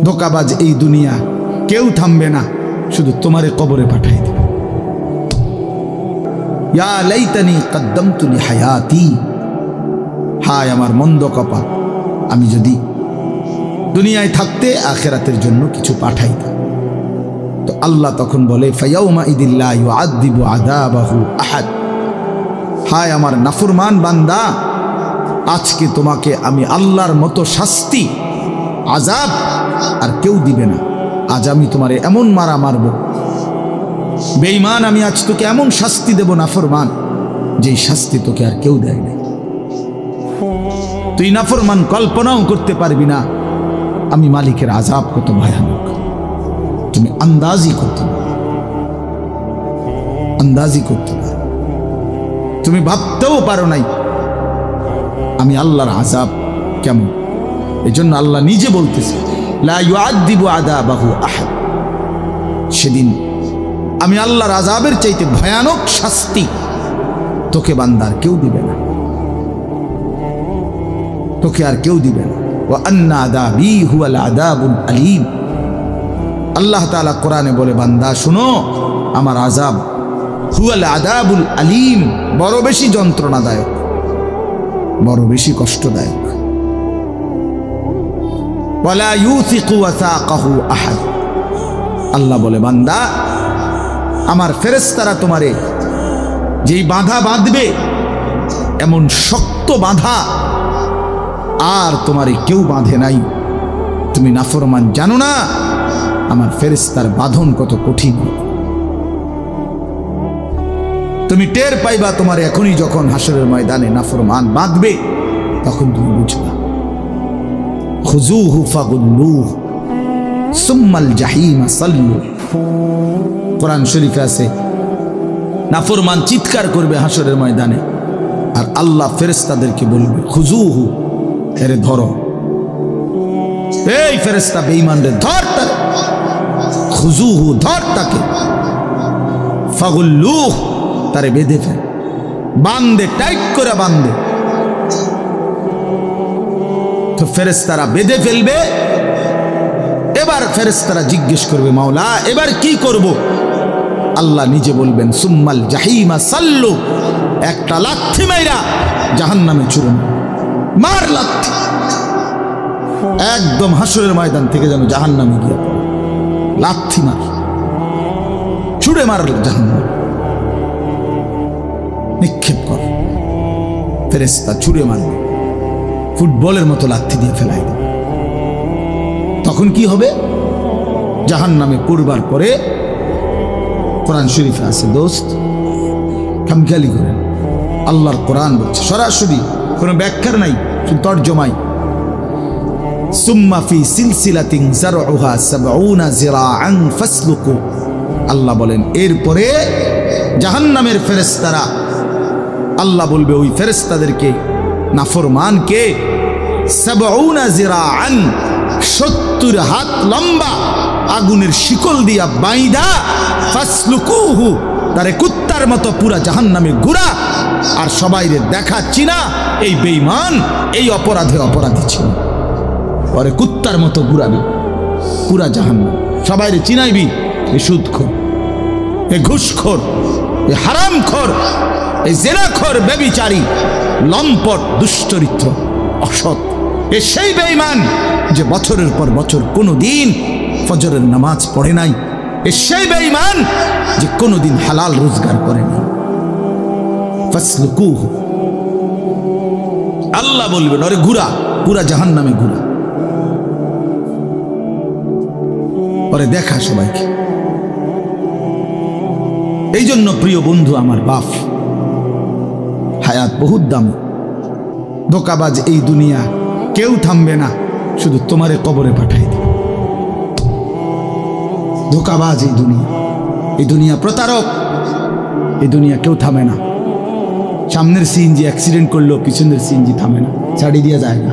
ধোঁকাবাজ এই দুনিয়া কেউ থামবে না, শুধু তোমারে কবরে পাঠাই দেবে। ইয়া লাইতানি কদ্দামতু লিহায়াতি, হায় আমার মন্দ কপাল, আমি যদি দুনিয়ায় থাকতে আখিরাতের জন্য কিছু পাঠাইতাম। তো আল্লাহ তখন বলে ফায়াউমা ইদিল্লা ইউআযযিবু আযাবাহু আহাদ, হায় আমার নাফরমান বান্দা, আজকে তোমাকে আমি আল্লাহর মতো শাস্তি আযাব আর কেউ দিবে না। আজ আমি তোমারে এমন মারা মারব, বেঈমান, আমি আজ তোকে এমন শাস্তি দেব নাফরমান, যেই শাস্তি তোকে আর কেউ দেয় না। তুই নাফরমান কল্পনাও করতে পারবি না আমি মালিকের আযাব কত ভয়ানক, তুমি আন্দাজি করতে পারো, আন্দাজি করতে পারো, তুমি ভাবতেও পারো নাই আমি আল্লাহর আযাব কেমন। এজন্য আল্লাহ নিজে বলতেছে লা ইউআযযিবু আযাবাহু আহাদ, সেদিন আমি আল্লাহর আযাবের চাইতে ভয়ানক শাস্তি তোকে বান্দার কেউ দিবে না, তোকে আর কেউ দিবে না। ওয়া আন্না আযাবি হুয়াল আযাবুল আলীম, আল্লাহ তাআলা কোরআনে বলে বান্দা শুনো, আমার আযাব হুয়াল আযাবুল আলীম, বড় বেশি যন্ত্রণাদায়ক, বড় বেশি কষ্টদায়ক। ওয়ালা ইউসিকু ওয়াসাকাহু আহাদ, আল্লাহ বলে বান্দা আমার ফেরেশতারা তোমারে যেই বাঁধা বাঁধবে, এমন শক্ত বাঁধা আর তোমারে কেউ বাঁধে নাই। তুমি নাফরমান, জানো না আমার ফেরেশতার বাঁধন কত কঠিন। তুমি টের পাইবা তোমার এখনই, যখন হাসরের ময়দানে নাফরমান বাঁধবে, তখন তুমি বুঝবা। খুযূহু ফাগুল্লুহু সুম্মাল জাহিমা সাল্লু, কোরআন শরীফে আছে নাফরমান চিৎকার করবে হাসরের ময়দানে, আর আল্লাহ ফেরেশতাদেরকে বলবে খুযূহু, এরে ধরো, এই ফেরেশতা বেঈমান রে ধর, তারে খুযূহু, ধর তাকে, ফাগুল্লুহু, তারে বেঁধে ফেল, বাঁধে, টাইট করে বাঁধে। তো ফেরেশতারা বেঁধে ফেলবে। এবার ফেরেশতারা জিজ্ঞেস করবে মাওলা এবার কি করব? আল্লাহ নিজে বলবেন সুম্মাল জাহিমা সাল্লু, একটা লাথি মাইরা জাহান্নামে ছুড়ুন, মার লাথি, একদম হাসরের ময়দান থেকে যেন জাহান্নামে গিয়ে পড়ে, লাথি মার, ছুড়ে মার জাহান্নামে, নিক্ষেপ কর। ফেরেশতা ছুড়ে মারবে, ফুটবলের মতো লাথি দিয়ে ফেলাই দেবে। তখন কি হবে? জাহান্নামে পড়বার পরে কোরআন শরীফে আছে, দোস্ত খামখেয়ালি করেন, আল্লাহর কোরআন বলছে সরাসরি, কোনো ব্যাখ্যার নাই, শুধু তর্জমাই। সুম্মা ফি সিলসিলাতিন যারউহা ৭০ যিরাআন ফাসলুকু, আল্লাহ বলেন এরপরে জাহান্নামের ফেরেশতারা, আল্লাহ বলবে ওই ফেরেশতাদেরকে, নাফরমানকে, ৭০ যিরাআন, ৭০ হাত লম্বা আগুনের শিকল দিয়া বাইধা, ফাসলুকুহু, তারে কুত্তার মতো পুরা জাহান্নামে ঘুরা, আর সবাইরে দেখাচ্ছি না এই বেঈমান এই অপরাধে অপরাধী ছিল, পরে কুত্তার মতো ঘুরাবি পুরা জাহান্নাম, সবাইরে চিনাইবি এ সুদখোর, এ ঘুষখোর, এ হারামখোর, এই জেনাখোর, ব্যভিচারী, লম্পট, দুশ্চরিত্র, অসৎ, এ সেই বেঈমান যে বছরের পর বছর কোনোদিন ফজরের নামাজ পড়ে নাই, এ সেই বেঈমান যে কোনোদিন হালাল রোজগার করে নাই। ফাসলুকুহু, আল্লাহ বলবেন ওরে ঘুরা, পুরা জাহান্নামে ঘুরা, ওরে দেখা সবাইকে। এই জন্য প্রিয় বন্ধু আমার বাপ, হায়াত বহুত দাম, ধোঁকাবাজ এই দুনিয়া কেউ থামবে না, শুধু তোমারে কবরে পাঠাই দেবে। ধোঁকাবাজ এই দুনিয়া প্রতারক, এই দুনিয়া কেউ থামে না। সামনের সিএনজি অ্যাক্সিডেন্ট করলো, পিছনের সিএনজি থামে না, ছাড়ি দিয়ে যায় না।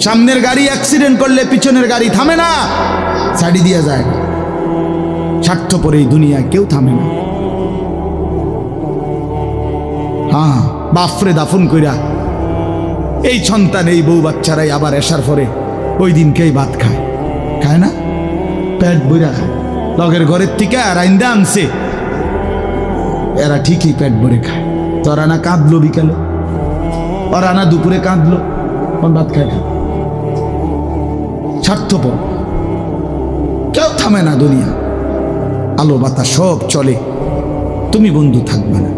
সামনের গাড়ি অ্যাক্সিডেন্ট করলে পিছনের গাড়ি থামে না, ছাড়ি দিয়ে যায় না। স্বার্থপর এই দুনিয়ায় কেউ থামে না। হ্যাঁ, বাফরে দাফন কইরা এই সন্তান, এই বউ বাচ্চারাই আবার এসার পরে ওই দিনকেই ভাত খায়, খায় না? পেট বইরা খায়। লগের ঘরের থেকে আর আইন্দা আনছে, এরা ঠিকই পেট ভরে খায়। তোরা না কাঁদলো বিকালে, ওরা না দুপুরে কাঁদলো, ভাত খায় না। স্বার্থপর, কেউ থামে না দুনিয়া, আলো বাতাস সব চলে, তুমি বন্ধু থাকবে না।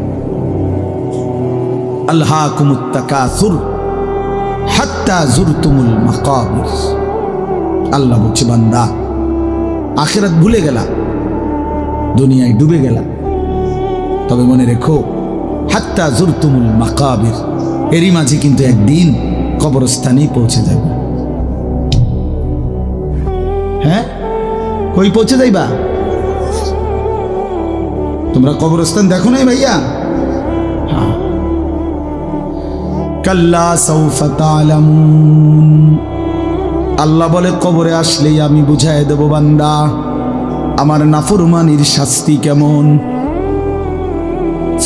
আলহাকুমুত তাকাসুর হাত্তা যুরতুমুল মাকাবির। আল্লাহ বলছে, বান্দা আখিরাত ভুলে গেলা, দুনিয়ায় ডুবে গেলা, তবে মনে রেখো হাত্তা যুরতুমুল মাকাবির, এরই মাঝে কিন্তু একদিন কবরস্থানেই পৌঁছে যাবে। হ্যাঁ, কই পৌঁছে যাইবা? তোমরা কবরস্থান দেখো নাই ভাইয়া? হ্যাঁ। কাল্লা সাউফা তা'লামুন, আল্লাহ বলে কবরে আসলেই আমি বুঝায় দেব বান্দা আমার নাফরমানির শাস্তি কেমন।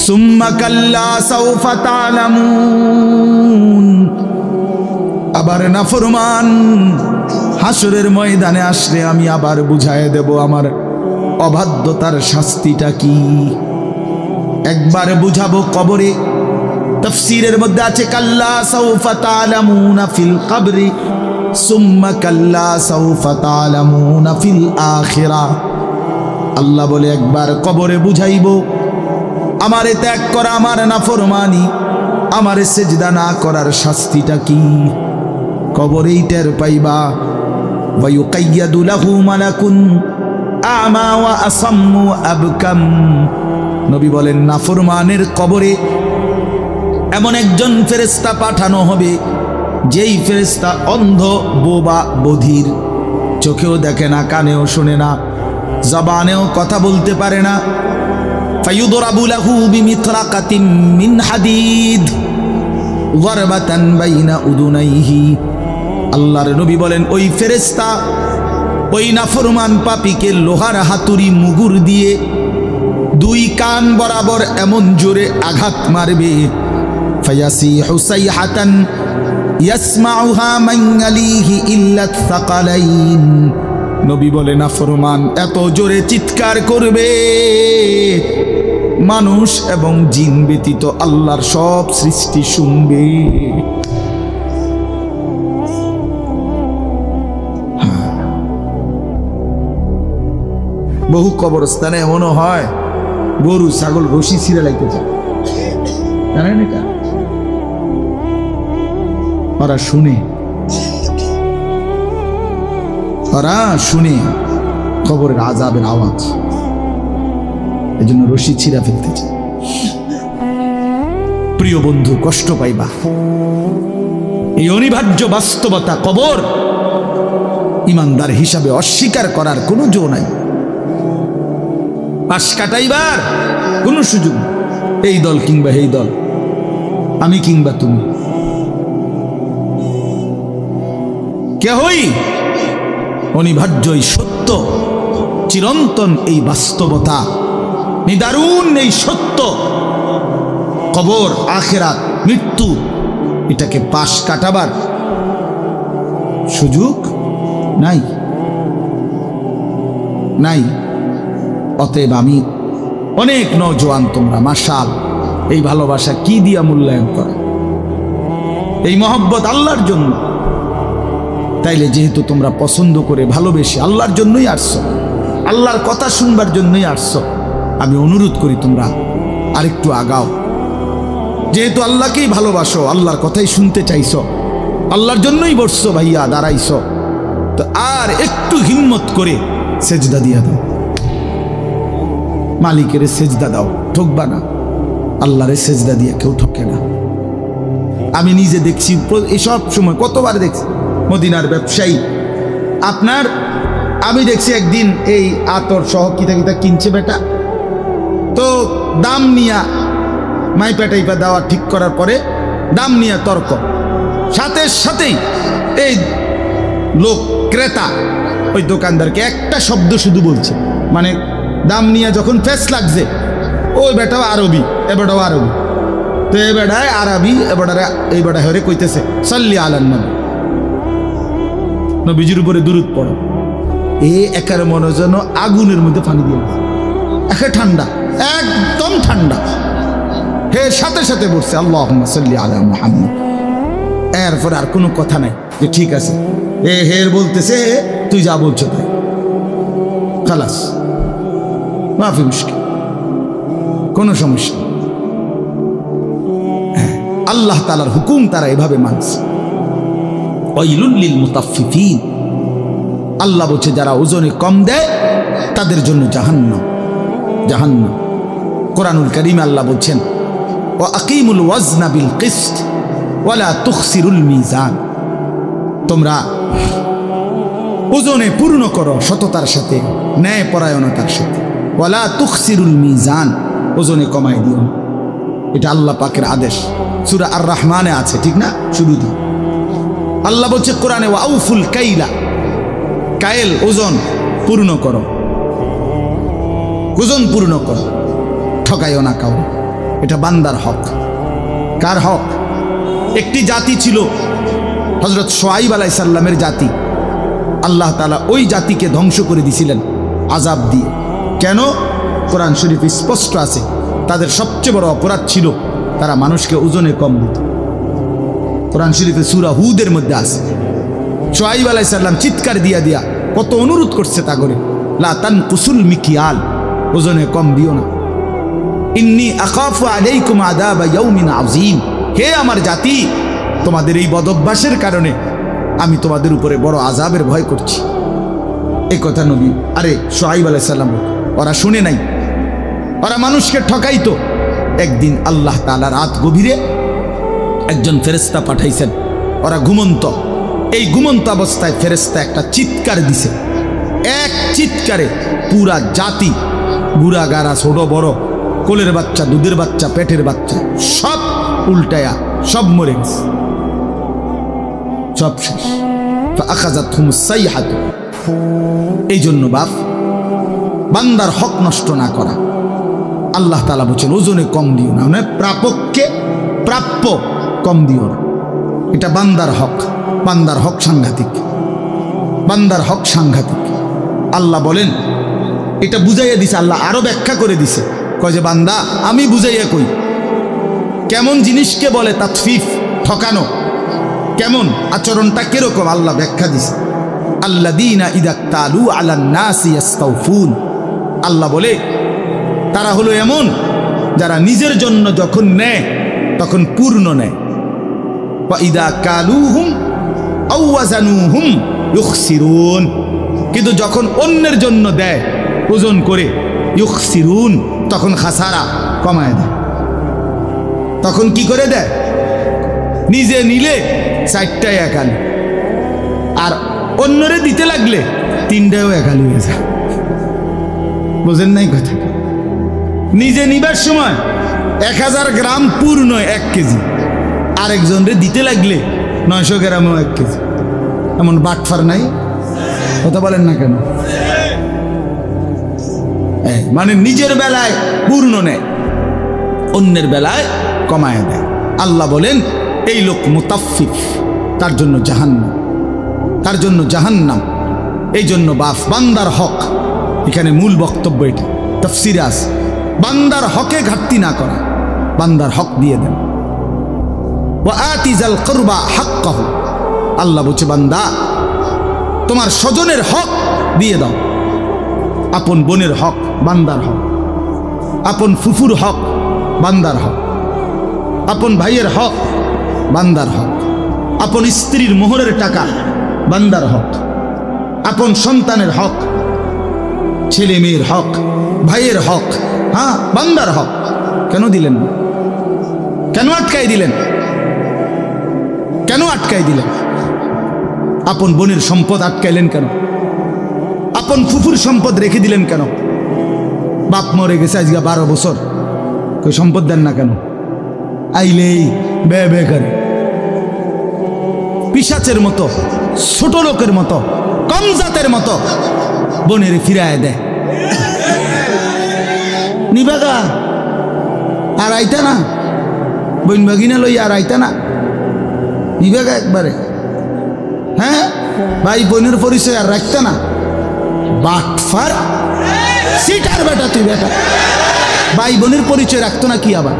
সুম্মা কাল্লা সাউফা তা'লামুন, আবার নাফরমান হাসরের ময়দানে আসলে আমি আবার বুঝায় দেব আমার অবাধ্যতার শাস্তিটা কি। একবার বুঝাবো কবরে। তাফসীরের মধ্যে আছে কাল্লা সাউফা তা'লামুনা ফিল কবরি সুম্মা কাল্লা সাউফা তা'লামুনা ফিল আখিরাহ। আল্লাহ বলে একবার কবরে বুঝাইবো আমারে ত্যাগ করা, আমার নাফরমানি, আমারে সেজদা না করার শাস্তিটা কি। কবরেই টের পাইবা। ওয়া ইউকাইয়াদু লাহু মালাকুন আমা ওয়া আসাম্মু আবকাম। নবী বলেন নাফরমানের কবরে এমন একজন ফেরেশতা পাঠানো হবে, যেই ফেরেশতা অন্ধ, বোবা, বধির, চোখেও দেখে না, কানেও শোনে না, জবানেও কথা বলতে পারে না। ফায়ুদরাবু লাহু বিমিতরাকাতিন মিন হাদিদ যারবাতান বাইনা উদুনাইহি। আল্লাহর নবী বলেন ওই ফেরেশতা ওই নাফরমান পাপীকে লোহার হাতুড়ি মুগুর দিয়ে দুই কান বরাবর এমন জোরে আঘাত মারবে, ফায়াসিহু সাইহাতান ইয়াসমাউহা মান ইয়ালিহি ইল্লা সাকালাইন। নবী বলে নাফরমান এত জোরে চিৎকার করবে, মানুষ এবং জিন ব্যতীত আল্লাহর সব সৃষ্টি শুনবে। বহু কবরস্থানে এমনও হয় গরু ছাগল রশি ছিঁড়ে লাইতে যায়, জানেন এটা? ওরা শুনে, ওরা শুনে কবরের আযাবের আওয়াজ, এই জন্য রশি ছিঁড়া ফেলতে চায়। প্রিয় বন্ধু, কষ্ট পাইবা, এই অনিবার্য বাস্তবতা কবর ইমানদার হিসাবে অস্বীকার করার কোনো জো নাই। পাশ কাটাইবার কোনো সুযোগ, এই দল কিংবা এই দল, আমি কিংবা তুমি, কেহই অনিবার্য এই সত্য, চিরন্তন এই বাস্তবতা, নিদারুণ এই সত্য, কবর, আখিরাত, মৃত্যু, এটাকে পাশ কাটাবার সুযোগ নাই, নাই। অতএব আমি অনেক নওজোয়ান, তোমরা মাশাআল্লাহ এই ভালোবাসা কি দিয়া মূল্যায়ন করে, এই মহব্বত আল্লাহর জন্য। তাইলে যেহেতু তোমরা পছন্দ করে ভালোবেসে আল্লাহর জন্যই আসছো, আল্লাহর কথা শুনবার জন্যই আসছো, আমি অনুরোধ করি তোমরা আরেকটু আগাও। যেহেতু আল্লাহকেই ভালোবাসো, আল্লাহর কথাই শুনতে চাইছো, আল্লাহর জন্যই বসছো ভাইয়া, দাঁড়াইছো, তো আর একটু হিম্মত করে সেজদা দিয়া দাও, মালিকের সেজদা দাও, ঠকবা না। আল্লাহরে সেজদা দিয়ে কেউ ঠকে না। আমি নিজে দেখছি, এসব সময় কতবার দেখছি, মদিনার ব্যবসায়ী আপনার, আমি দেখছি একদিন এই আতর সহ কিতা কিতা কিনছে বেটা, তো দাম নিয়া মাইপা টাইপা দেওয়া ঠিক করার পরে দাম নিয়ে তর্ক, সাথে সাথেই এই লোক ক্রেতা ওই দোকানদারকে একটা শব্দ শুধু বলছে, মানে দাম নিয়ে যখন ফেস লাগছে, ওই বেটাও আরবি, এ বেটাও আরবি, তো এ বেটায় আরবি, এ বেটারে এই বেটা হরে কইতেছে সাল্লি আলান নবী। নবীজির উপরে দুরূদ পড়ো। এ একার মনে যেন আগুনের মধ্যে পানি দিয়ে একে ঠান্ডা, একদম ঠান্ডা। হে সাথে সাথে বলছে আল্লাহুম্মা সাল্লি আলা মুহাম্মদ। এরপর আর কোনো কথা নাই যে ঠিক আছে হের বলতেছে তুই যা বলছো তাই, খালাস, মাফি মুশকিল, কোনো সমস্যা। আল্লাহ তাআলার হুকুম তারা এভাবে মানছে। ওয়াইলুল লিল মুতাফফিফিন, আল্লাহ বলছে যারা ওজনে কম দেয় তাদের জন্য জাহান্নাম, জাহান্নাম। কোরআনুল কারীমে আল্লাহ বলছেন ওয়া আকিমুল ওয়াজনা বিল কিসত ওয়ালা তুখসিরুল মিজান, তোমরা ওজনে পূর্ণ করো সততার সাথে, ন্যায় পরায়ণতার সাথে। ওয়ালা তুখসিরুল মিজান, ওজনে কমাই দিও। এটা আল্লাহ পাকের আদেশ, সূরা আর রহমানে আছে, ঠিক না? শুরুতে আল্লাহ বলছে কোরআনে ওয়াউফুল কাইলা, কায়েল ওজন পূর্ণ করো, ওজন পূর্ণ করো, ঠকাইও না কাউকে। এটা বান্দার হক। কার হক? একটি জাতি ছিল হযরত শুআয়ব আলাইহিস সালামের জাতি, আল্লাহ তাআলা ওই জাতিকে ধ্বংস করে দিয়েছিলেন আযাব দিয়ে। কেন? কোরআন শরীফে স্পষ্ট আছে তাদের সবচেয়ে বড় অপরাধ ছিল তারা মানুষকে ওজনে কম দিত। কোরআন শরীফে সূরা হুদের মধ্যে আছে শুআয়ব আলাইহিস সালাম চিৎকার দিয়া দিয়া কত অনুরোধ করছে তা করে, লা তানকুসুল মিকিয়াল, ওজনে কম দিও না। ইন্নী আখাফু আলাইকুম আযাবা ইয়াউমিন আযীম, হে আমার জাতি তোমাদের এই বদঅভ্যাসের কারণে আমি তোমাদের উপরে বড় আযাবের ভয় করছি। এই কথা নবী আরে শুআয়ব আলাইহিস সালাম ওরা শুনে নাই, ওরা মানুষকে ঠকাইতো। একদিন আল্লাহ তাআলা রাত গভীরে একজন ফেরেশতা পাঠাইছেন, ওরা ঘুমন্ত। এই ঘুমন্ত অবস্থায় ফেরেশতা একটা চিৎকার দিছে, এক চিৎকারে পুরা জাতি, বুড়া গাড়া, ছোট বড়, কোলের বাচ্চা, দুধের বাচ্চা, পেটের বাচ্চা, সব উল্টায়া সব মরে গেছে, সব শেষ। ফাআখাযাতহুমুস সাইহাতু, এই জন্য বাপ বান্দার হক নষ্ট না করা। আল্লাহ তাআলা বলেন ওজনে কম দিও না, মানে প্রাপককে প্রাপ্য কম দিও না। এটা বান্দার হক। বান্দার হক সাংঘাতিক, বান্দার হক সাংঘাতিক। আল্লাহ বলেন এটা বুঝাইয়া দিছে, আল্লাহ আরো ব্যাখ্যা করে দিছে, কয় যে বান্দা আমি বুঝাইয়া কই কেমন জিনিসকে বলে তাতফিফ, ঠকানো, কেমন আচরণটা কিরকম আল্লাহ ব্যাখ্যা দিছে। আল্লাযীনা ইযা তালু আলান নাসি ইস্তাউফুন, আল্লাহ বলে তারা হলো এমন যারা নিজের জন্য যখন নেয় তখন পূর্ণ নেয়। ওয়া ইযা কালুহুম আও ওয়াজানুহুম ইউখসিরুন, কিন্তু যখন অন্যের জন্য দেয় ওজন করে, ইউখসিরুন, তখন খাসারা কমায় দেয়। তখন কি করে দেয়? নিজে নিলে 4টায় একালি, আর অন্যরে দিতে লাগলে 3টায়ও একালি হয়ে যায়। বোঝেন নাই কথা? নিজে নিবার সময় 1000 গ্রাম পূর্ণ 1 কেজি, আরেকজনরে দিতে লাগলে 900 গ্রামও 1 কেজি। এমন বাটফার নাই? কথা বলেন না কেন? মানে নিজের বেলায় পূর্ণ নেয়, অন্যের বেলায় কমায় দেয়। আল্লাহ বলেন এই লোক মুতাফফিফ, তার জন্য জাহান্নাম, তার জন্য জাহান্নাম। এই জন্য বান্দার হক, এখানে মূল বক্তব্য এটা, তাফসীরে আছে, বান্দার হকে ঘাটতি না করা, বান্দার হক দিয়ে দেন। ওয়া আতিজাল কুরবা হাক্কাহু, আল্লাহ বলছে বান্দা তোমার স্বজনের হক দিয়ে দাও। আপন বোনের হক বান্দার হক, আপন ফুফুর হক বান্দার হক, আপন ভাইয়ের হক বান্দার হক, আপন স্ত্রীর মোহরের টাকা বান্দার হক, আপন সন্তানের হক, ছেলে মেয়ের হক, ভাইয়ের হক, হ্যাঁ বান্দার হক। কেন দিলেন? কেন আটকাই দিলেন? কেন আটকাই দিলেন? আপন বোনের সম্পদ আটকাইলেন কেন? আপন ফুফুর সম্পদ রেখে দিলেন কেন? বাপ মরে গেছে আজকে 12 বছর, কই সম্পদ দেন না কেন? আইলেই বে বে করে, পিশাচের মতো, ছোট লোকের মতো, কম জাতের মতো বোনের ফিরায় দেয়। নিবাগা আর আইতা না, বোন বাগিনা লই আর আইতা না, নিবাগা একবারে। হ্যাঁ ভাই বোনের পরিচয় আর রাখতে না, বাটফার সিটার বেটা তুই বেটা, ভাই বোনের পরিচয় রাখতো না কি আবার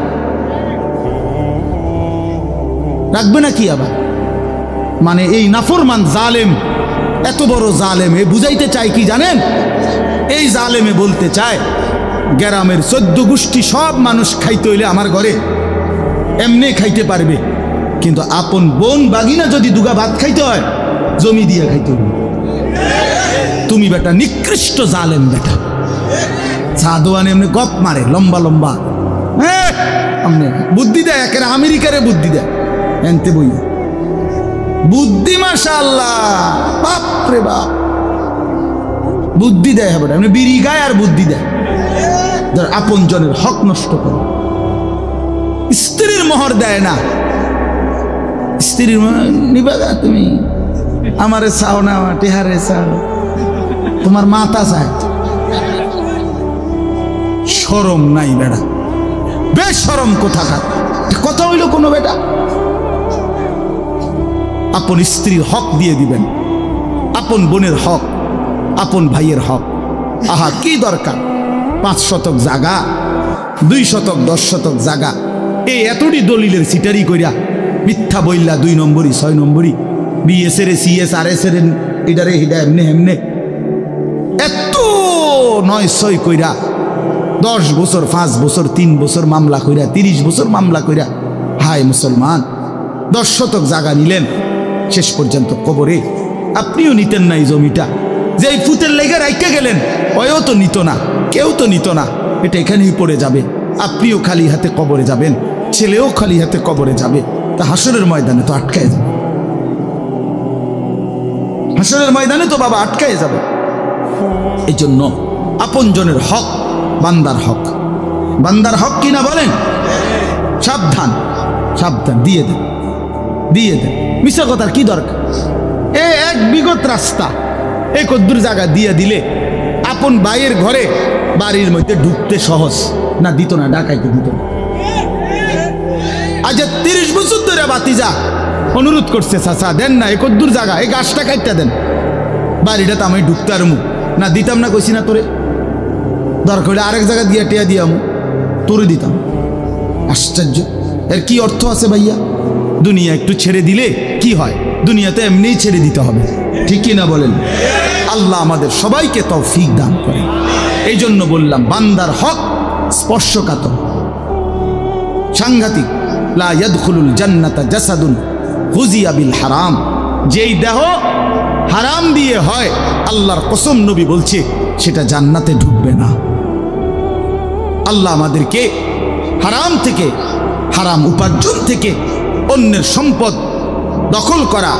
রাখবে না কি আবার? মানে এই নাফরমান জালেম, এত বড় জালেম, এ বুঝাইতে চায় কি জানেন? এই জালেমে বলতে চায় গ্রামের 14 গোষ্ঠী সব মানুষ খাইতে হইলে আমার ঘরে এমনি খাইতে পারবে, কিন্তু আপন বোন বাগিনা যদি দুগা ভাত খাইতে হয় জমি দিয়ে খাইতে হবে। তুমি বেটা নিকৃষ্ট জালেম বেটা। সাদওয়ান এমনি গপ মারে লম্বা লম্বা, হ্যাঁ বুদ্ধি দেয়, একের আমেরিকারে বুদ্ধি দেয়, এনতে বই বুদ্ধি মাশাআল্লাহ, বাপ রে বাপ, বুদ্ধি দেয় হবে এমনি বিড়ি গায় আর বুদ্ধি দেয়। আপন জনের হক নষ্ট করে, স্ত্রীর মোহর দেয় না, স্ত্রীর নিবা তুমি আমারে চাও না, আমার টেহারে চাও, তোমার মাথা চায়, শরম নাই বেটা, বেশরম কোথাকার কথা হইল কোনো বেটা? আপন স্ত্রীর হক দিয়ে দিবেন, আপন বোনের হক, আপন ভাইয়ের হক। আহা কি দরকার 5 শতক জায়গা, 2 শতক 10 শতক জায়গা, এই এতটি দলিলের সিটারি কইরা মিথ্যা বইলা 2 নম্বরই 6 নম্বরই বিএসএর সিএস আর এস এর এটারে হিডা এমনে এমনে এত 9-6 কইরা 10 বছর 5 বছর 3 বছর মামলা কইরা 30 বছর মামলা কইরা, হায় মুসলমান 10 শতক জায়গা নিলেন, শেষ পর্যন্ত কবরে আপনিও নিতেন না এই জমিটা, যে এই ফুতের লেগে রাইকে গেলেন ওয়ও তো নিত না, কেউ তো নিত না, এটা এখানেই পড়ে যাবে, আপনিও খালি হাতে কবরে যাবেন, ছেলেও খালি হাতে কবরে যাবে, তা হাসরের ময়দানে তো আটকায় যাবে, হাসরের ময়দানে তো বাবা আটকায় যাবে। এই জন্য আপনজনের হক বান্দার হক, বান্দার হক কিনা বলেন? সাবধান সাবধান, দিয়ে দেন দিয়ে দেন, মিশা কথার কি দরকার? এক বিগত রাস্তা এই কদ্দুর জায়গা দিয়ে দিলে আপন ভাইয়ের ঘরে বাড়ির মধ্যে ঢুকতে সহজ না, দিত না, ডাকাইতে দিত না। আজ 30 বছর ধরে বাতিজা অনুরোধ করছে, চাচা দেন না, এই কদ্দুর জায়গা, এই গাছটা কাটতে দেন, বাড়িটা তো আমি ঢুকতে আরমু না, দিতাম না, কইছি না তোরে, দরকার হলে আরেক জায়গা দিয়ে টিয়া দিয়াম, তোরে দিতাম। আশ্চর্য, এর কি অর্থ আছে ভাইয়া? দুনিয়া একটু ছেড়ে দিলে কি হয়? দুনিয়াতে এমনিই ছেড়ে দিতে হবে, ঠিক কি না বলেন? আল্লাহ আমাদের সবাইকে তৌফিক দান করেন। এই জন্য বললাম বান্দার হক স্পর্শকাতর, সাংঘাতিক। লা ইয়াদখুলুল জান্নাতা জাসাদুন গুযিয়া বিল হারাম, যেই দেহ হারাম দিয়ে হয়, আল্লাহর কসম নবী বলছে সেটা জান্নাতে ঢুকবে না। আল্লাহ আমাদেরকে হারাম থেকে, হারাম উপার্জন থেকে, অন্যের সম্পদ দখল করা,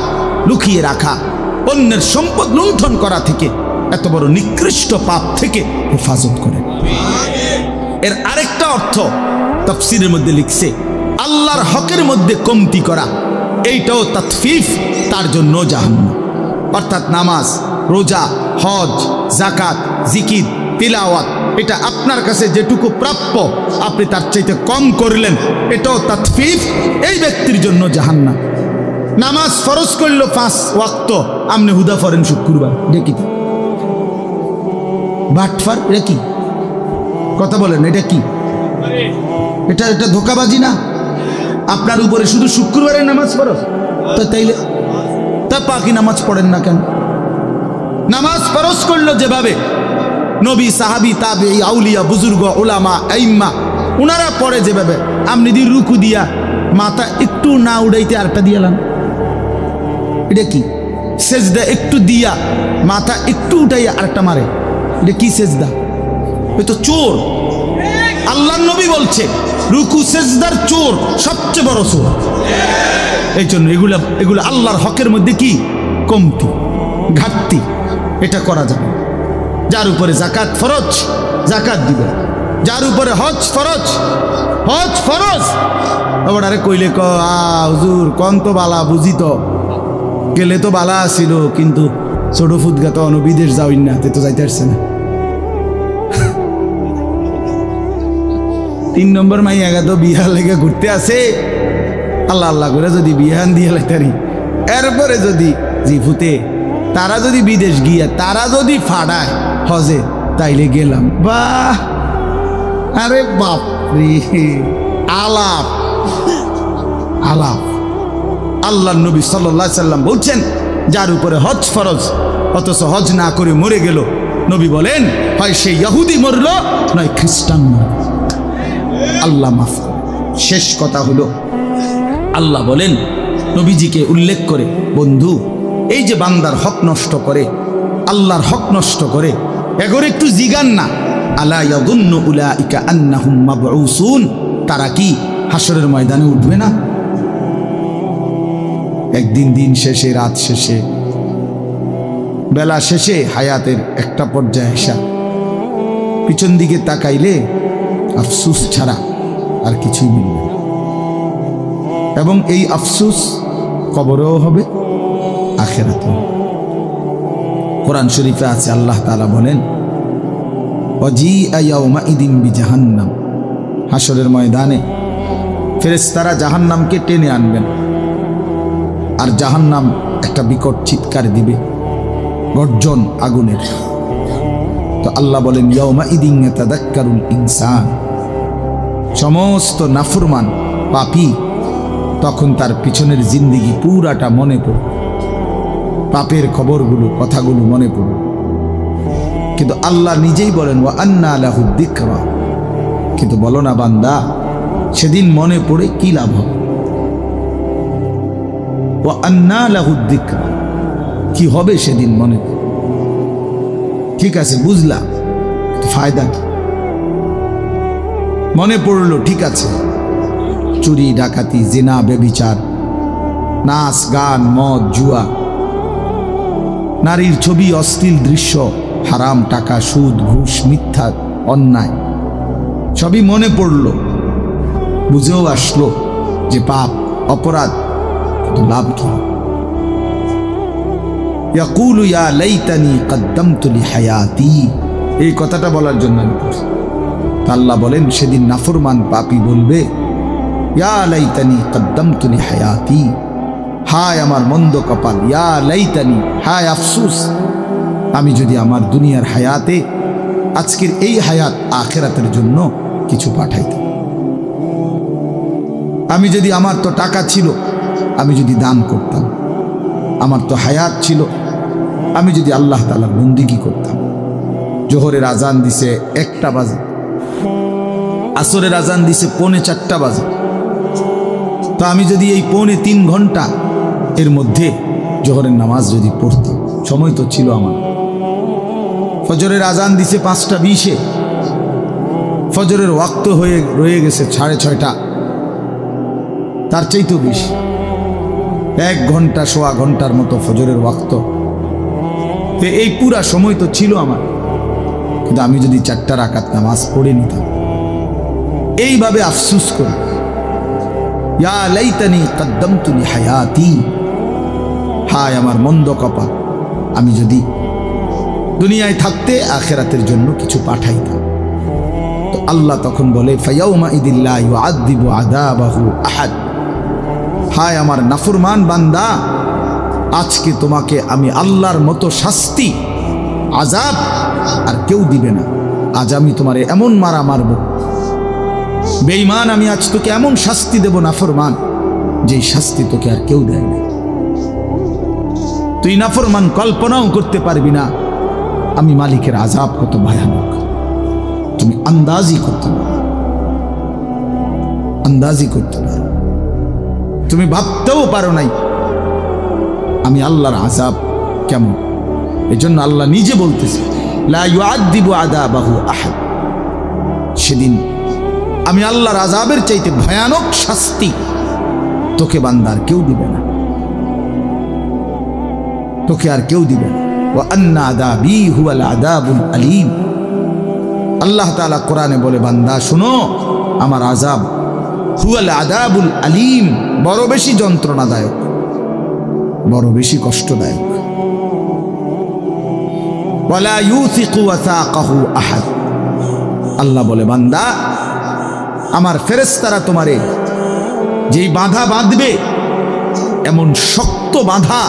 লুকিয়ে রাখা, অন্যের সম্পদ লুণ্ঠন করা থেকে, এত বড় নিকৃষ্ট পাপ থেকে হেফাজত করে। এর আরেকটা অর্থ তাফসীরের মধ্যে লিখছে, আল্লাহর হকের মধ্যে কমতি করা, এইটাও তাতফিফ, তার জন্য জাহান্নাম। অর্থাৎ নামাজ, রোজা, হজ, যাকাত, জিকির, তিলাওয়াত, এটা আপনার কাছে যেটুকু প্রাপ্য আপনি তার চাইতে কম করলেন, এটাও তাতফিফ, এই ব্যক্তির জন্য জাহান্নাম। নামাজ ফরজ করলো 5 ওয়াক্ত, আপনি হুদা ফরেন শুক্রবার, দেখি বাটফার, এটা কি কথা বলেন? এটা কি? এটা এটা ধোকাবাজি না? আপনার উপরে শুধু শুক্রবারের নামাজ ফরজ, তো তাইলে তা বাকি নামাজ পড়েন না কেন? নামাজ ফরজ করলো যেভাবে নবী, সাহাবী, তাবেঈ, আউলিয়া, বুজুর্গ, উলামা, আইম্মা উনারা পড়ে যেভাবে, আপনি যদি রুকু দিয়া মাথা একটু না উড়াইতে আরেকটা দিয়ালাম, এটা কি? সেজদা একটু দিয়া মাথা একটু উঠাইয়া আরেকটা মারে, এটা কি সেজদা? এ তো চোর। আল্লাহ নবী বলছে রুকু সেজদার চোর, সবচেয়ে বড় চোর। এই জন্য এগুলো আল্লাহর হকের মধ্যে কি কমতি, ঘাটতি, এটা করা যাবে। যার উপরে যাকাত ফরজ, যাকাত দিবে। যার উপরে হজ ফরজ, হজ ফরজ। আবার আরে কইলে হুজুর কন তো বালা, বুঝি তো গেলে তো বালা আসিল, কিন্তু ছোট ফুদগা তো বিদেশ যাওই না, তো যাইতে আসছে না। 3 নম্বর মাইয়া তো বিহার লেগে ঘুরতে আসে, আল্লাহ আল্লাহ করে যদি বিহান দিয়ে লাইতারি, এরপরে যদি জি ফুতে তারা যদি বিদেশ গিয়া তারা যদি ফাড়ায় হজে তাইলে গেলাম। বাহ, আরে বাপরে, আলাপ আলাপ। আল্লাহ নবী সাল্লাল্লাহু আলাইহি সাল্লাম বলছেন, যার উপরে হজ ফরজ অথচ হজ না করে মরে গেল, নবী বলেন হয় সে ইহুদি মরল নয় খ্রিস্টান মরল, আল্লাহ মাফ করে। শেষ কথা হলো, আল্লাহ বলেন নবীজিকে উল্লেখ করে, বন্ধু এই যে বান্দার হক নষ্ট করে, আল্লাহর হক নষ্ট করে, এগোর একটু জিগান না। আলা ইয়াযুন্নু উলাইকা আন্নাহুম মাবউসুন, তারা কি হাসরের ময়দানে উঠবে না? একদিন দিন শেষে, রাত শেষে, বেলা শেষে, হায়াতের একটা পর্যায়ে এসা পিছন দিকে তাকাইলে আফসুস ছাড়া আর কিছুই মিলবে না। এবং এই আফসুস কবরেও হবে, আখিরাতেও। কোরআন শরীফে আছে, আল্লাহ তাআলা বলেন ওয়াজিআ ইয়াউমাইদিন বিজাহান্নাম, হাসরের ময়দানে ফেরেশতারা জাহান্নামকে টেনে আনবেন, আর জাহান্নাম একটা বিকট চিৎকার দিবে, গর্জন আগুনের। তো আল্লাহ বলেন ইয়াউমাইদিন ইয়াতাযাক্কারুল ইনসান, সমস্ত নাফরমান পাপী তখন তার পিছনের জিন্দেগি পুরাটা মনে পড়ে, পাপের খবরগুলো, কথাগুলো মনে পড়ে। কিন্তু আল্লাহ নিজেই বলেন ওয়া আন্না লাহু যিকরা, কিন্তু বলো না বান্দা সেদিন মনে পড়ে কি লাভ হবে? ওয়া আন্না লাহু যিকরা, কি হবে সেদিন মনে পড়ে? ঠিক আছে বুঝলাম, ফায়দা কি? মনে পড়লো ঠিক আছে, চুরি ডাকাতি, জিনা, ব্যভিচার, নাচ গান, মদ, জুয়া, নারীর ছবি, অশ্লীল দৃশ্য, হারাম টাকা, সুদ, ঘুষ, মিথ্যা, অন্যায়, সবই মনে পড়ল, বুঝেও আসলো যে পাপ, অপরাধ, কিন্তু লাভ কি? ইয়াকুলু ইয়া লাইতানি কদ্দামতু লিহায়াতি, এই কথাটা বলার জন্য আমি পড়ছি। আল্লাহ বলেন সেদিন নাফরমান পাপী বলবে ইয়া লাইতানি কদ্দামতু লিহায়াতি, হায় আমার মন্দ কপাল, ইয়া লাইতানি, হায় আফসুস, আমি যদি আমার দুনিয়ার হায়াতে আজকের এই হায়াত আখিরাতের জন্য কিছু পাঠাইতাম। আমি যদি, আমার তো টাকা ছিল, আমি যদি দান করতাম, আমার তো হায়াত ছিল, আমি যদি আল্লাহ তাআলার বন্দেগী করতাম। জোহরের আজান দিছে 1টা বাজে, আসরের আজান দিছে 3:45 বাজে, তো আমি যদি এই 2.5-3 ঘন্টা এর মধ্যে জোহরের নামাজ যদি পড়তাম, সময় তো ছিল আমার। ফজরের আজান দিছে 5:20, ফজরের ওয়াক্ত হয়ে রয়ে গেছে 6:30, তার চাইতেও বেশি, 1 ঘন্টা, সোয়া ঘন্টার মতো ফজরের ওয়াক্ত। তো এই পুরা সময় তো ছিল আমার, কিন্তু আমি যদি 4টা রাকাত নামাজ পড়ে নিতাম, এইভাবে আফসুস করি, ইয়া লাইতানি কদ্দামতু লিহায়াতি, হায় আমার মন্দ কপাল, আমি যদি দুনিয়ায় থাকতে আখিরাতের জন্য কিছু পাঠাইতাম। তো আল্লাহ তখন বলে ফায়াউমাইদিন লা ইউআযযিবু আযাবাহু আহাদ, হায় আমার নাফরমান বান্দা, আজকে তোমাকে আমি আল্লাহর মতো শাস্তি, আযাব আর কেউ দিবে না। আজ আমি তোমারে এমন মারা মারব, বেঈমান, আমি আজ তোকে এমন শাস্তি দেব নাফরমান, যেই শাস্তি তোকে আর কেউ দেয় না। তুই নাফরমান কল্পনাও করতে পারবি না আমি মালিকের আযাব কত ভয়ানক, তুমি আন্দাজি করতে পারো, আন্দাজি করতে পারো, তুমি ভাবতেও পারো নাই আমি আল্লাহর আযাব কেমন। এজন্য আল্লাহ নিজে বলতেছে লা ইউআযযিবু আযাবাহু আহাদ, সেদিন আমি আল্লাহর আযাবের চাইতে ভয়ানক শাস্তি তোকে বান্দার কেউ দিবে না, তোকে আর কেউ দিবে না। ওয়া আন্না আযাবি হুয়াল আযাবুল আলীম, আল্লাহ তাআলা কোরআনে বলে বান্দা শুনো, আমার আযাব হুয়াল আযাবুল আলীম, বড় বেশি যন্ত্রণাদায়ক, বড় বেশি কষ্টদায়ক। ওয়ালা ইউথিকু ওয়াসাকাহু আহাদ, আল্লাহ বলে বান্দা আমার ফেরেশতারা তোমারে যেই বাঁধা বাঁধবে, এমন শক্ত বাঁধা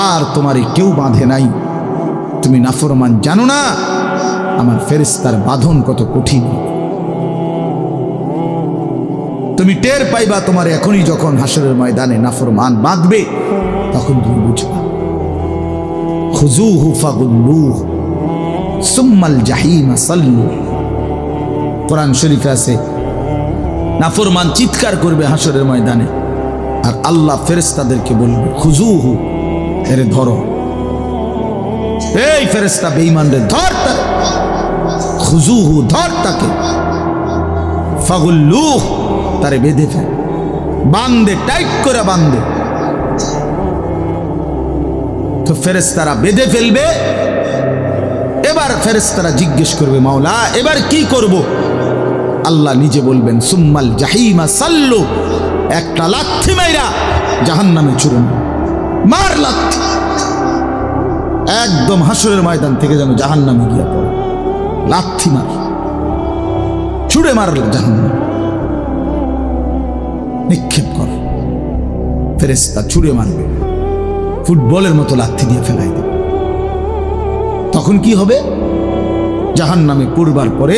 আর তোমারে কেউ বাঁধে নাই, তুমি নাফরমান জানো না আমার ফেরেশতার বাঁধন কত কঠিন। তুমি টের পাইবা তোমার এখনই যখন হাসরের ময়দানে নাফরমান বাঁধবে, তখন তুমি বুঝবা। খুযূহু ফাগুল্লুহু সুম্মাল জাহিমা সাল্লু। কোরআন শরীফে আছে নাফরমান চিৎকার করবে হাসরের ময়দানে, আর আল্লাহ ফেরেশতাদেরকে বলবে খুযূহু, এরে ধরো, এই ফেরেশতা বেঈমানরে ধর, তাকে খুযূহু, ধর তাকে, ফাগুল্লুহু, তারে বেঁধে ফেল, বাঁধে, টাইট করে বাঁধে। তো ফেরেশতারা বেঁধে ফেলবে। এবার ফেরেশতারা জিজ্ঞেস করবে মাওলা এবার কি করব? আল্লাহ নিজে বলবেন সুম্মাল জাহিমা সাল্লু, একটা লাথি মাইরা জাহান্নামে ছুড়ে মার, লাথি একদম হাসরের ময়দান থেকে যেন জাহান্নামে গিয়ে পড়ে, লাথি মার, ছুড়ে মার জাহান্নামে, নিক্ষেপ কর। ফেরেশতা ছুড়ে মারবে, ফুটবলের মতো লাথি দিয়ে ফেলাই দেবে। তখন কি হবে? জাহান্নামে পড়বার পরে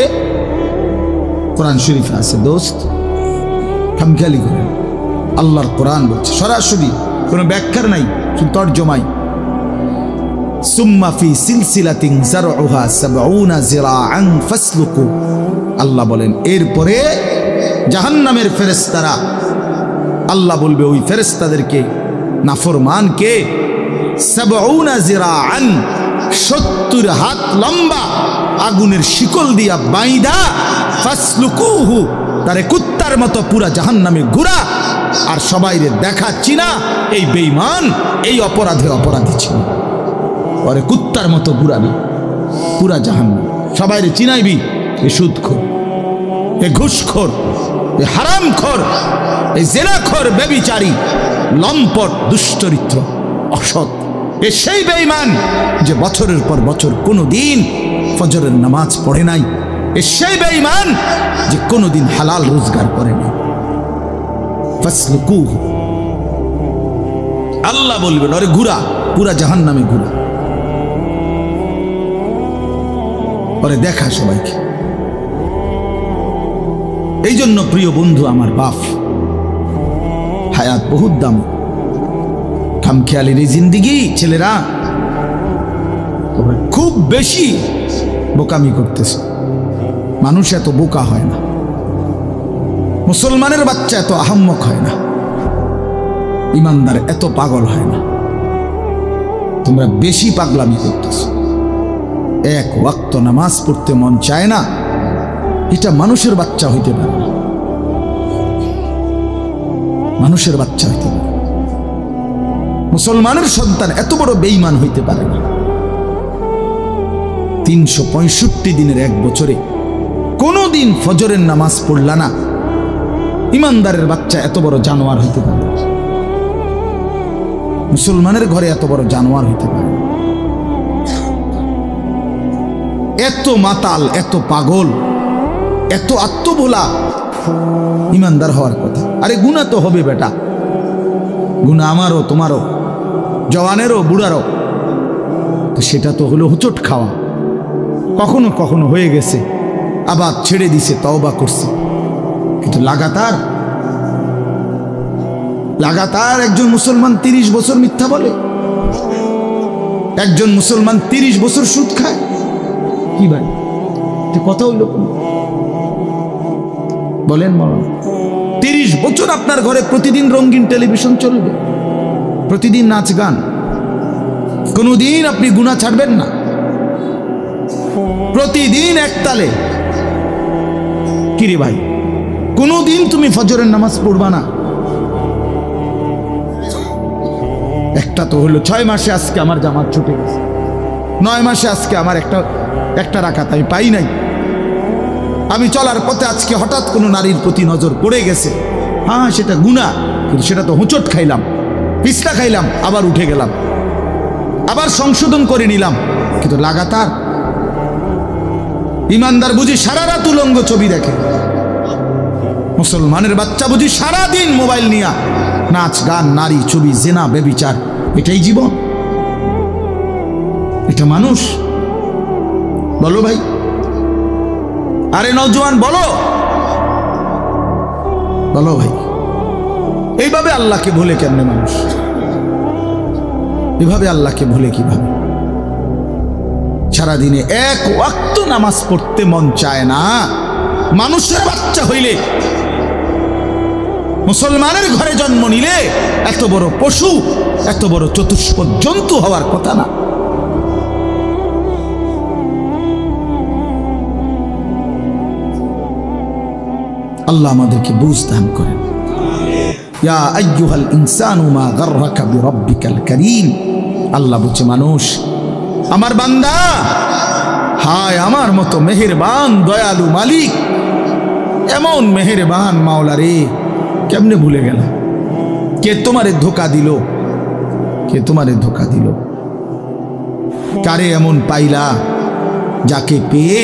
কোরআন শরীফে আছে দোস্ত, খামখেয়ালি করেন, আল্লাহর কোরআন বলছে সরাসরি, কোনো ব্যাখ্যার নাই, শুধু তর্জমাই। সুম্মা ফি সিলসিলাতিন যারউহা ৭০ যিরাআন ফাসলুকু। আল্লাহ বলেন এরপরে জাহান্নামের ফেরেশতারা, আল্লাহ বলবে ওই ফেরেশতাদেরকে, নাফরমানকে, ৭০ যিরাআন, ৭০ হাত লম্বা আগুনের শিকল দিয়া বাইদা, ফাসলুকুহু, তারে কুত্তার মতো পুরা জাহান্নামে ঘুরা। আর সবাইরে দেখা চিনা এই বেঈমান এই অপরাধী ছিল, পরে কুত্তার মতো ঘুরাবি পুরা জাহান্নাম, সবাইরে চিনাইবি এ সুদখোর, এ ঘুষখোর, এ হারামখোর, এ জেনাখোর, ব্যভিচারী, লম্পট, দুশ্চরিত্র, অসৎ। এ সেই বেঈমান যে বছরের পর বছর কোনোদিন ফজরের নামাজ পড়ে নাই। এ সেই বেঈমান যে কোনোদিন হালাল রোজগার করে নাই। ফাসলুকুহু, আল্লাহ বলবেন আরে ঘুরা, পুরা জাহান্নামে ঘুরা, পরে দেখা সবাইকে। এই জন্য প্রিয় বন্ধু আমার বাপ, হায়াত বহুত দাম, খামখেয়ালির এই জিন্দিগি, ছেলেরা খুব বেশি বোকামি করতেছে। মানুষ এত বোকা হয় না, মুসলমানের বাচ্চা এত আহাম্মক হয় না, ইমানদার এত পাগল হয় না। তোমরা বেশি পাগলামি করতেছ। এক ওয়াক্ত নামাজ পড়তে মন চায় না, এটা মানুষের বাচ্চা হইতে পারে না, মানুষের বাচ্চা হইতে পারে। মুসলমানের সন্তান এত বড় বেঈমান হইতে পারে না। ৩৬৫ দিনের এক বছরে কোনদিন ফজরের নামাজ পড়লা না, ইমানদারের বাচ্চা এত বড় জানোয়ার হইতে পারে, মুসলমানের ঘরে এত বড় জানোয়ার হইতে পারে। এত মাতাল, এত পাগল, এত আত্মভোলা ইমানদার হওয়ার কথা। আরে গুনাহ তো হবে বেটা, গুনাহ আমারও তোমারও, জওয়ানেরও বুড়ারও। তো সেটা তো হলো হুচট খাওয়া, কখনো কখনো হয়ে গেছে, আবার ছেড়ে দিছে, তওবা করছে। কিন্তু লাগাতার একজন মুসলমান ৩০ বছর মিথ্যা বলে, একজন মুসলমান ৩০ বছর সুদ খায়। কি ভাই কথা হইল বলেন? ৩০ বছর আপনার ঘরে প্রতিদিন রঙিন টেলিভিশন চলবে, প্রতিদিন নাচ গান, কোনদিন আপনি গুনাহ ছাড়বেন না, প্রতিদিন একতালে। কিরে ভাই, কোনদিন তুমি ফজরের নামাজ পড়বা না? একটা তো হলো ৬ মাসে আজকে আমার জামাত ছুটে গেছে, ৯ মাসে আজকে আমার একটা রাকাত আমি পাই নাই। আমি চলার পথে আজকে হঠাৎ কোনো নারীর প্রতি নজর পড়ে গেছে। হ্যাঁ সেটা গুনাহ, কিন্তু সেটা তো হোঁচট খাইলাম, পিছলা খাইলাম, আবার উঠে গেলাম, আবার সংশোধন করে নিলাম। কিন্তু লাগাতার ইমানদার বুঝি সারা রাত উলঙ্গ ছবি দেখে, মুসলমানের বাচ্চা বুঝি সারাদিন মোবাইল নিয়ে নাচ গান, নারী ছবি, জেনা, ব্যভিচার, এটাই জীবন। এটা মানুষ? বলো ভাই, আরে নওজোয়ান বলো, বলো ভাই, এইভাবে আল্লাহকে ভুলে কেমনে মানুষ? এভাবে আল্লাহকে ভুলে কিভাবে? সারাদিনে এক ওয়াক্ত নামাজ পড়তে মন চায় না। মানুষের বাচ্চা হইলে, মুসলমানের ঘরে জন্ম নিলে এত বড় পশু, এত বড় চতুষ্পদ জন্তু হওয়ার কথা না। আল্লাহ আমাদেরকে বুঝ দান করেন। ইয়া আইয়ুহাল ইনসানু মা গাররাকা বিরাব্বিকাল কারীম। আল্লাহ বলছে, মানুষ, আমার বান্দা, হায় আমার মতো মেহেরবান দয়ালু মালিক, এমন মেহেরবান মাওলা রে, কেমনে ভুলে গেল? কে তোমারে ধোকা দিল? কে তোমারে ধোকা দিল? কারে এমন পাইলা যাকে পেয়ে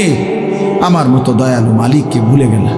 আমার মতো দয়ালু মালিককে ভুলে গেলা?